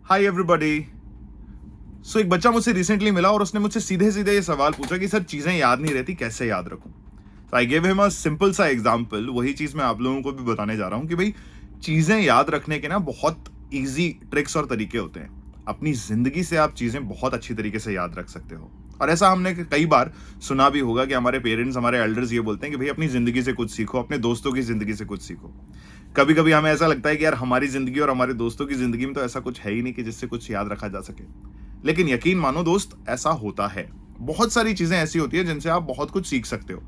Hi everybody. सो एक बच्चा मुझसे रिसेंटली मिला और उसने मुझसे सीधे सीधे ये सवाल पूछा कि सर चीजें याद नहीं रहती, कैसे याद रखूं। तो I give him a simple सा एग्जांपल। वही चीज मैं आप लोगों को भी बताने जा रहा हूं कि भाई चीजें याद रखने के ना बहुत इजी ट्रिक्स और तरीके होते हैं। अपनी जिंदगी से आप चीजें बहुत अच्छी तरीके से याद रख सकते हो। और ऐसा हमने कई बार सुना भी होगा कि हमारे पेरेंट्स, हमारे एल्डर्स ये बोलते हैं कि भाई अपनी जिंदगी से कुछ सीखो, अपने दोस्तों की जिंदगी से कुछ सीखो। कभी कभी हमें ऐसा लगता है कि यार हमारी जिंदगी और हमारे दोस्तों की जिंदगी में तो ऐसा कुछ है ही नहीं कि जिससे कुछ याद रखा जा सके। लेकिन यकीन मानो दोस्त, ऐसा होता है। बहुत सारी चीजें ऐसी होती है जिनसे आप बहुत कुछ सीख सकते हो।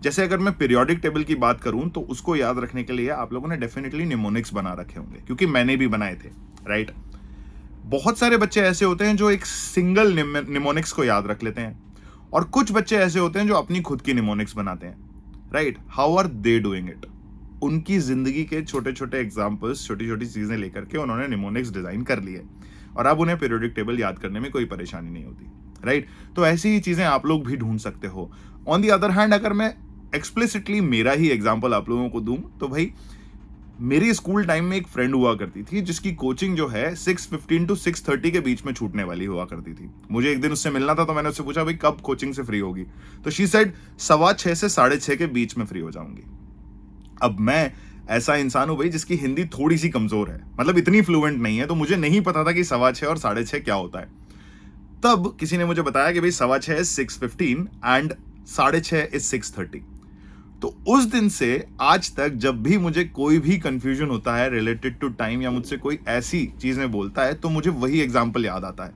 जैसे अगर मैं पीरियोडिक टेबल की बात करूं तो उसको याद रखने के लिए आप लोगों ने डेफिनेटली निमोनिक्स बना रखे होंगे, क्योंकि मैंने भी बनाए थे, राइट। बहुत सारे बच्चे ऐसे होते हैं जो एक सिंगल निमोनिक्स को याद रख लेते हैं, और कुछ बच्चे ऐसे होते हैं जो अपनी खुद की निमोनिक्स बनाते हैं, right. How are they doing it? उनकी जिंदगी के छोटे छोटे एग्जाम्पल्स, छोटी छोटी चीजें लेकर के उन्होंने निमोनिक्स डिजाइन कर लिए, और अब उन्हें पीरियोडिक टेबल याद करने में कोई परेशानी नहीं होती, राइट। तो ऐसी ही चीजें आप लोग भी ढूंढ सकते हो। ऑन दी अदर हैंड, अगर मैं एक्सप्लिसिटली मेरा ही एग्जाम्पल आप लोगों को दूं तो भाई मेरी स्कूल टाइम में एक फ्रेंड हुआ करती थी जिसकी कोचिंग जो है 6:15 to 6:30 के बीच में छूटने वाली हुआ करती थी। मुझे एक दिन उससे मिलना था, तो मैंने उससे पूछा भाई कब कोचिंग से फ्री होगी। तो शी सेड 6:15 से 6:30 के बीच में फ्री हो जाऊंगी। अब मैं ऐसा इंसान हूं भाई जिसकी हिंदी थोड़ी सी कमजोर है, मतलब इतनी फ्लुएंट नहीं है, तो मुझे नहीं पता था कि 6:15 और 6:30 क्या होता है। तब किसी ने मुझे बताया कि भाई 6:15 इज 6:15 एंड 6:30 इज 6:30। तो उस दिन से आज तक जब भी मुझे कोई भी कंफ्यूजन होता है रिलेटेड टू टाइम, या मुझसे कोई ऐसी चीजें बोलता है, तो मुझे वही एग्जाम्पल याद आता है।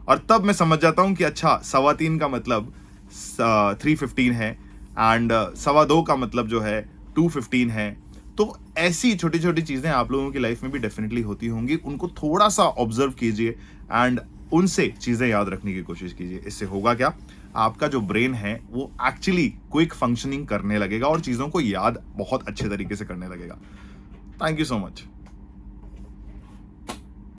और तब मैं समझ जाता हूं कि अच्छा 3:15 का मतलब 3:15 है, एंड 2:15 का मतलब जो है 2:15 है। तो ऐसी छोटी छोटी चीजें आप लोगों की लाइफ में भी डेफिनेटली होती होंगी, उनको थोड़ा सा ऑब्जर्व कीजिए एंड उनसे चीजें याद रखने की कोशिश कीजिए। इससे होगा क्या, आपका जो ब्रेन है वो एक्चुअली क्विक फंक्शनिंग करने लगेगा और चीजों को याद बहुत अच्छे तरीके से करने लगेगा। Thank you so much.